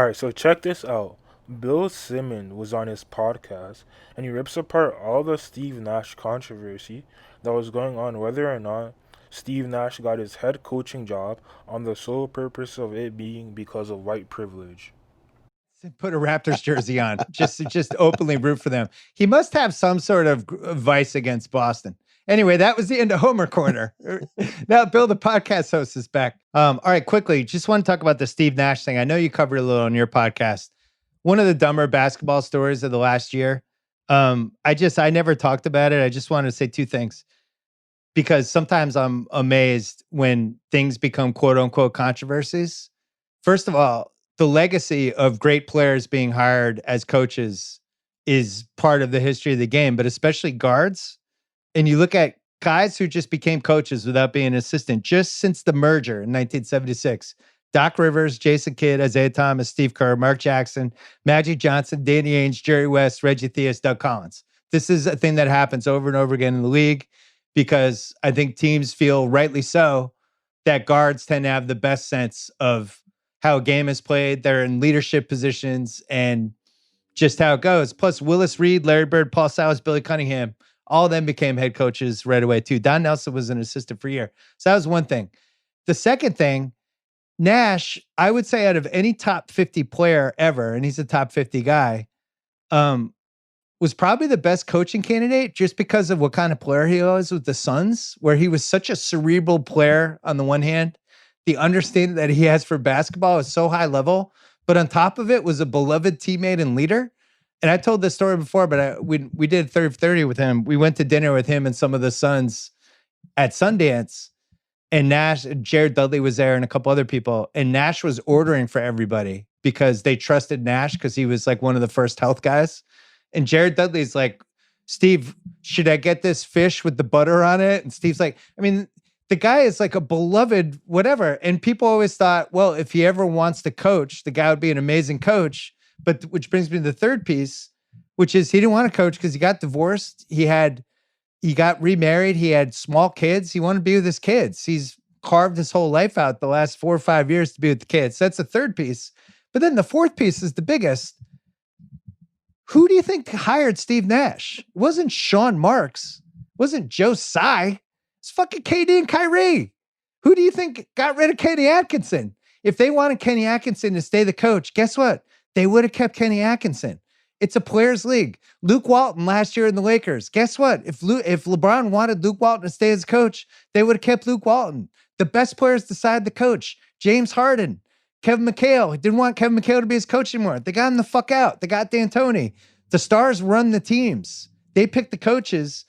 All right, so check this out. Bill Simmons was on his podcast and he rips apart all the Steve Nash controversy that was going on, whether or not Steve Nash got his head coaching job on the sole purpose of it being because of white privilege. Put a Raptors jersey on, just openly root for them. He must have some sort of vice against Boston. Anyway, that was the end of Homer Corner. Now, Bill, the podcast host, is back. All right, quickly, just want to talk about the Steve Nash thing. I know you covered a little on your podcast. One of the dumber basketball stories of the last year. I never talked about it. I just wanted to say two things because sometimes I'm amazed when things become quote unquote controversies. First of all, the legacy of great players being hired as coaches is part of the history of the game, but especially guards. And you look at guys who just became coaches without being an assistant just since the merger in 1976. Doc Rivers, Jason Kidd, Isaiah Thomas, Steve Kerr, Mark Jackson, Magic Johnson, Danny Ainge, Jerry West, Reggie Theus, Doug Collins. This is a thing that happens over and over again in the league because I think teams feel rightly so that guards tend to have the best sense of how a game is played. They're in leadership positions and just how it goes. Plus, Willis Reed, Larry Bird, Paul Silas, Billy Cunningham, all of them became head coaches right away, too. Don Nelson was an assistant for a year. So that was one thing. The second thing, Nash, I would say out of any top 50 player ever, and he's a top 50 guy, um, was probably the best coaching candidate just because of what kind of player he was with the Suns, where he was such a cerebral player on the one hand. The understanding that he has for basketball is so high level, but on top of it was a beloved teammate and leader. And I told this story before, but we did 30 with him. We went to dinner with him and some of the Suns at Sundance, and Nash, Jared Dudley was there and a couple other people. And Nash was ordering for everybody because they trusted Nash because he was like one of the first health guys. And Jared Dudley's like, Steve, should I get this fish with the butter on it? And Steve's like, I mean, the guy is like a beloved whatever. And people always thought, well, if he ever wants to coach, the guy would be an amazing coach. But which brings me to the third piece, which is he didn't want to coach because he got divorced. He got remarried. He had small kids. He wanted to be with his kids. He's carved his whole life out the last 4 or 5 years to be with the kids. That's the third piece. But then the fourth piece is the biggest. Who do you think hired Steve Nash? It wasn't Sean Marks. It wasn't Joe Tsai. It's fucking KD and Kyrie. Who do you think got rid of Kenny Atkinson? If they wanted Kenny Atkinson to stay the coach, guess what? They would have kept Kenny Atkinson. It's a players' league. Luke Walton last year in the Lakers. Guess what? If LeBron wanted Luke Walton to stay as coach, they would have kept Luke Walton. The best players decide the coach. James Harden, Kevin McHale. He didn't want Kevin McHale to be his coach anymore. They got him the fuck out. They got D'Antoni. The stars run the teams. They pick the coaches.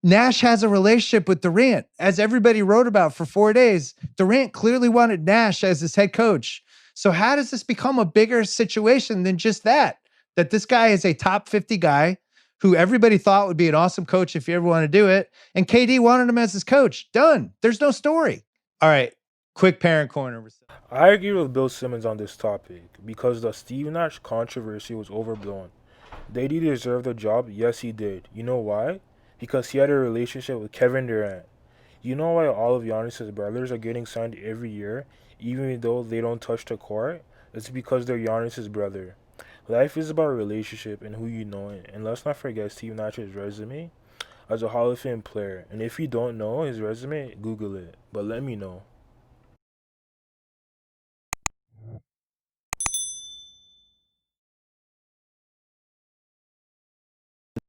Nash has a relationship with Durant, as everybody wrote about for 4 days. Durant clearly wanted Nash as his head coach. So how does this become a bigger situation than just that? That this guy is a top 50 guy who everybody thought would be an awesome coach if you ever want to do it. And KD wanted him as his coach. Done. There's no story. All right. Quick parent corner. I agree with Bill Simmons on this topic because the Steve Nash controversy was overblown. Did he deserve the job? Yes, he did. You know why? Because he had a relationship with Kevin Durant. You know why all of Giannis's brothers are getting signed every year, even though they don't touch the court? It's because they're Giannis's brother. Life is about relationship and who you know it. And let's not forget Steve Nash's resume as a Hall of Fame player. And if you don't know his resume, Google it. But let me know.